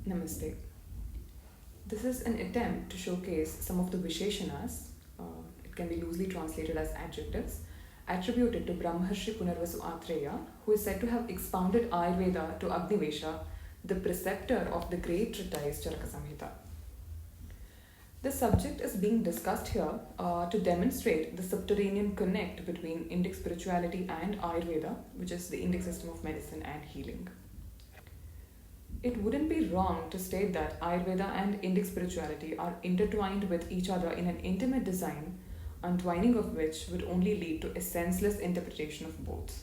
Namaste. This is an attempt to showcase some of the visheshanas, it can be loosely translated as adjectives, attributed to Brahmarshi Punarvasu Atreya, who is said to have expounded Ayurveda to Agnivesha, the preceptor of the great treatise Charaka Samhita. The subject is being discussed here to demonstrate the subterranean connect between Indic spirituality and Ayurveda, which is the Indic system of medicine and healing. It wouldn't be wrong to state that Ayurveda and Indic spirituality are intertwined with each other in an intimate design, untwining of which would only lead to a senseless interpretation of both.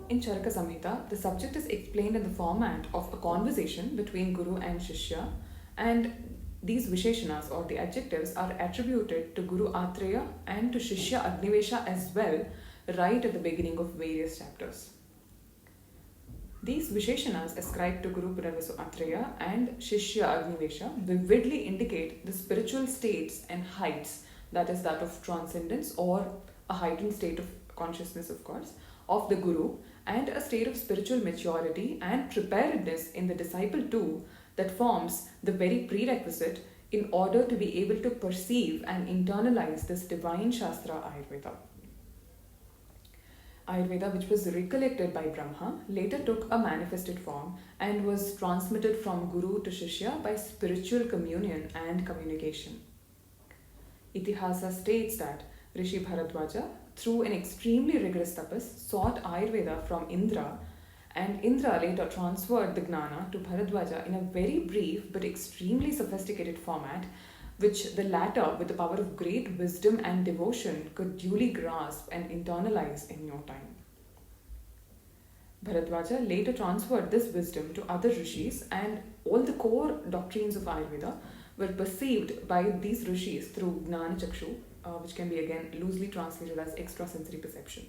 In Charaka Samhita, the subject is explained in the format of a conversation between Guru and Shishya, and these visheshanas or the adjectives are attributed to Guru Atreya and to Shishya Agnivesha as well, right at the beginning of various chapters. These visheshanas ascribed to Guru Punarvasu Atreya and Shishya Agnivesha vividly indicate the spiritual states and heights, that is, that of transcendence or a heightened state of consciousness, of course, of the Guru, and a state of spiritual maturity and preparedness in the disciple too, that forms the very prerequisite in order to be able to perceive and internalize this divine shastra Ayurveda. Ayurveda, which was recollected by Brahma, later took a manifested form and was transmitted from Guru to Shishya by spiritual communion and communication. Itihasa states that Rishi Bharadwaja, through an extremely rigorous tapas, sought Ayurveda from Indra, and Indra later transferred the Gnana to Bharadwaja in a very brief but extremely sophisticated format, which the latter, with the power of great wisdom and devotion, could duly grasp and internalize in no time. Bharadwaja later transferred this wisdom to other rishis, and all the core doctrines of Ayurveda were perceived by these rishis through Gnana Chakshu, which can be again loosely translated as extrasensory perception.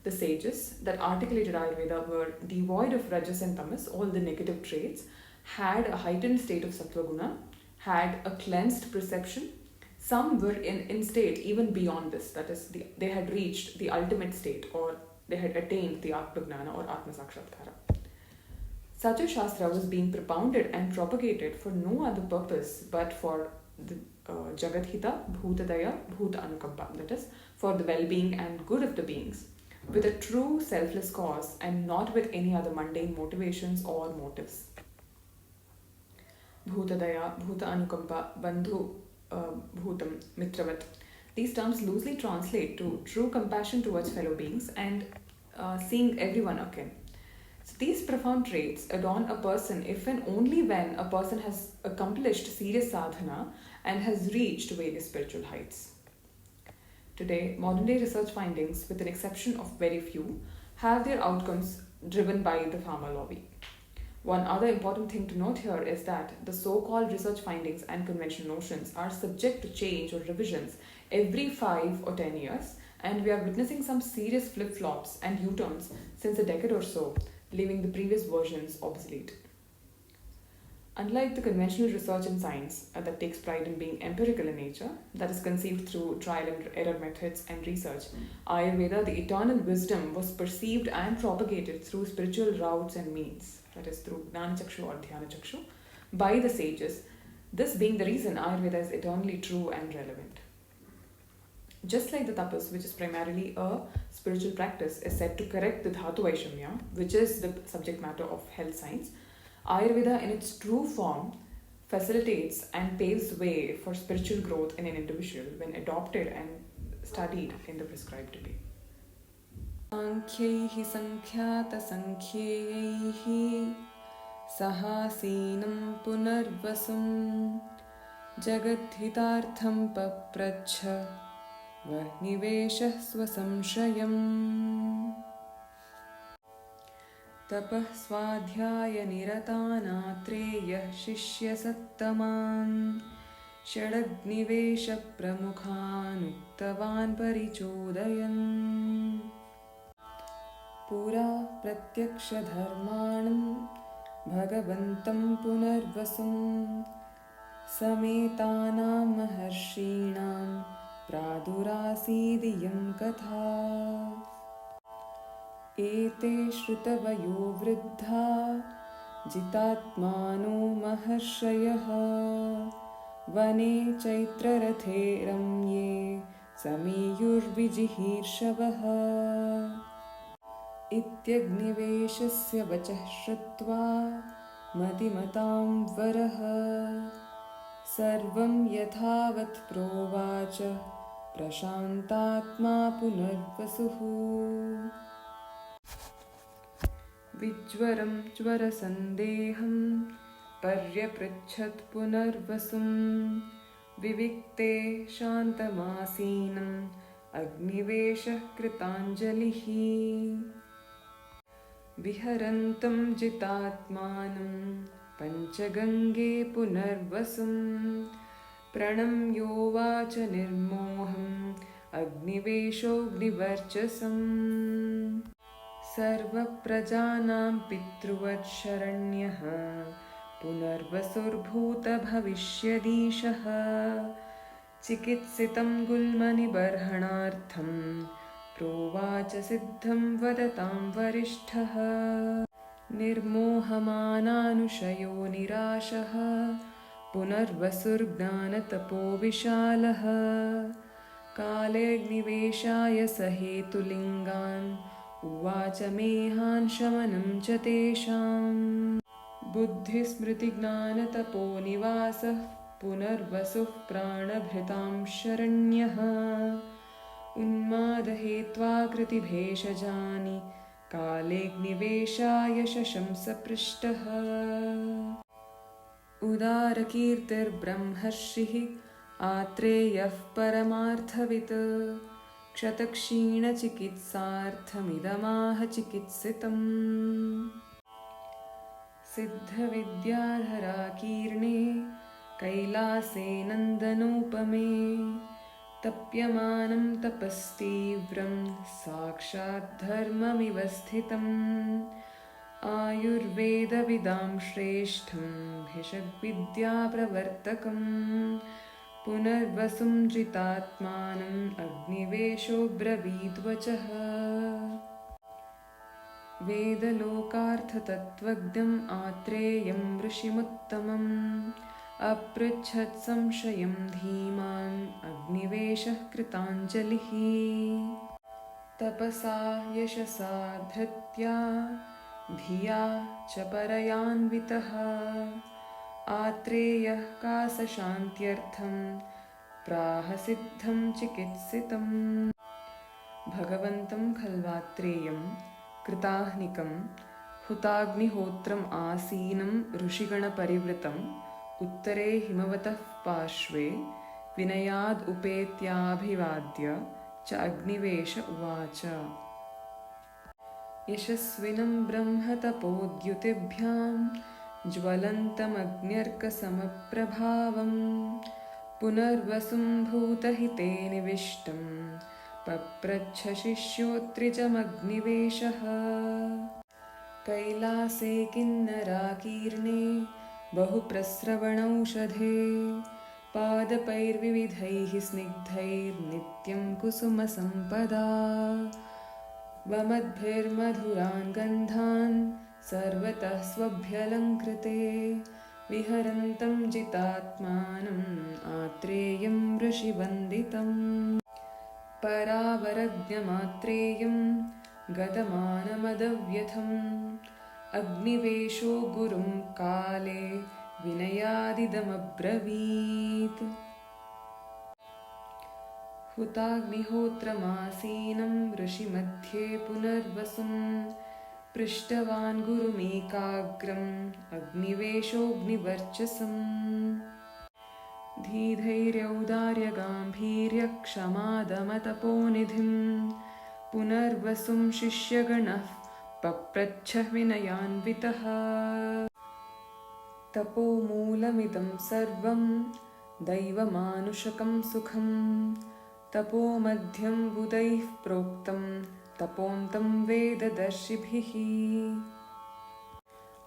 The sages that articulated Ayurveda were devoid of rajas and tamas, all the negative traits, had a heightened state of sattvaguna, had a cleansed perception. Some were in state even beyond this, that is, they had reached the ultimate state, or they had attained the Atmagnana or Atma Sakshatkara. Such a shastra was being propounded and propagated for no other purpose but for the Jagathita, Bhutadaya, Bhuta Anukampa, that is, for the well-being and good of the beings, with a true selfless cause and not with any other mundane motivations or motives. Bhutadaya, Bhuta Anukampa, Bandhu, Bhutam, Mitravat. These terms loosely translate to true compassion towards fellow beings and seeing everyone akin. So these profound traits adorn a person if and only when a person has accomplished serious sadhana and has reached various spiritual heights. Today, modern day research findings, with an exception of very few, have their outcomes driven by the pharma lobby. One other important thing to note here is that the so-called research findings and conventional notions are subject to change or revisions every 5 or 10 years, and we are witnessing some serious flip-flops and U-turns since a decade or so, leaving the previous versions obsolete. Unlike the conventional research in science that takes pride in being empirical in nature, that is conceived through trial and error methods and research, Ayurveda, the eternal wisdom, was perceived and propagated through spiritual routes and means, that is through Gnana Chakshu or Dhyana Chakshu, by the sages, this being the reason Ayurveda is eternally true and relevant. Just like the tapas, which is primarily a spiritual practice, is said to correct the Dhatu Vaishamya, which is the subject matter of health science, Ayurveda in its true form facilitates and paves way for spiritual growth in an individual when adopted and studied in the prescribed way. Sankhyaih Sankhyata Sankhyaih Sahasinam Punarvasum Jagadhitartham Papracha Varniveshah Swasamshayam Tapah Swadhyaya Niratanatreyah Shishya Sattaman Shadagnivesha Pramukhanuktavan Parichodayan Pura Pratyaksha Dharmanam Bhagavantam Punarvasum Sametanam Maharshinam Pradurasidiyam Katha Ete Shrutavayo Vriddha जितात्मानो महर्षयः वने चैत्ररथे रम्ये समीयुर्विजिहीर्षवः इत्यग्निवेशस्य वचः श्रुत्वा मतिमतां वरः सर्वं यथावत् प्रोवाच प्रशान्तात्मा पुनर्वसुः विज्वरं ज्वरसन्देहं पर्यपृच्छत् पुनर्वसुं विविक्ते शान्तमासीनम् अग्निवेशः कृताञ्जलिः विहरन्तं जितात्मानं पञ्चगङ्गे पुनर्वसुं प्रणम्योवाच निर्मोहम् अग्निवेशोऽग्निवर्चसम् सर्वप्रजानां पितृवत्शरण्यः पुनर्वसुर्भूतभविष्यदीशः चिकित्सितं गुल्मनिबर्हणार्थं प्रोवाच सिद्धं वदतां वरिष्ठः निर्मोहमानानुशयो निराशः पुनर्वसुर्ज्ञानतपो विशालः कालेऽग्निवेशाय सहेतुलिङ्गान् उवाच मेहान् शमनं च तेषां बुद्धिस्मृतिज्ञानतपो निवासः पुनर्वसुः प्राणभृतां शरण्यः उन्मादहेत्वाकृतिभेषजानि कालेऽग्निवेशाय शशंस पृष्टः उदारकीर्तिर्ब्रह्मर्षिः आत्रेयः परमार्थवित् क्षतक्षीणचिकित्सार्थमिदमाह चिकित्सितम् सिद्धविद्याधराकीर्णे कैलासे नन्दनोपमे तप्यमानं तपस्तीव्रं साक्षाद्धर्ममिव स्थितम् आयुर्वेदविदां श्रेष्ठं भिषग्विद्याप्रवर्तकं पुनर्वसुं जितात्मानम् अग्निवेशो ब्रवीद्वचः वेदलोकार्थतत्त्वज्ञम् आत्रेयं ऋषिमुत्तमम् अपृच्छत् संशयं धीमान् अग्निवेशः कृताञ्जलिः तपसा यशसा धृत्या धिया च परयान्वितः आत्रेयः कासशान्त्यर्थं प्राह सिद्धं चिकित्सितम् भगवन्तं खल्वात्रेयं कृताह्निकं हुताग्निहोत्रम् आसीनं ऋषिगणपरिवृतम् उत्तरे हिमवतः पार्श्वे विनयाद् उपेत्याभिवाद्य च अग्निवेश उवाच यशस्विनं ब्रह्मतपोद्युतिभ्यां ज्वलन्तमग्न्यर्कसमप्रभावं पुनर्वसुं भूतहिते निविष्टं पप्रच्छ शिष्योत्रिजमग्निवेशः कैलासे किन्नराकीर्णे बहुप्रस्रवणौषधे पादपैर्विविधैः स्निग्धैर्नित्यं कुसुमसम्पदा वमद्भिर्मधुरान् गन्धान् सर्वतः स्वभ्यलङ्कृते विहरन्तं जितात्मानम् आत्रेयं ऋषिवन्दितम् परावरज्ञमात्रेयं गतमानमदव्यथम् अग्निवेशो गुरुं काले विनयादिदमब्रवीत् हुताग्निहोत्रमासीनं ऋषिमध्ये पुनर्वसुं पृष्टवान् गुरुमेकाग्रम् अग्निवेशोऽग्निवर्चसम् धीधैर्यौदार्यगाम्भीर्यक्षमादमतपोनिधिं पुनर्वसुं शिष्यगणः पप्रच्छ विनयान्वितः तपोमूलमिदं सर्वं दैवमानुषकं सुखं तपोमध्यं बुधैः प्रोक्तं तपोन्तं वेददर्शिभिः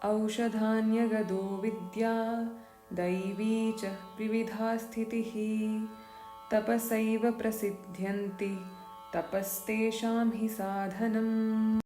औषधान्यगदो विद्या दैवी च विविधा स्थितिः तपसैव प्रसिद्ध्यन्ति तपस्तेषां हि साधनम्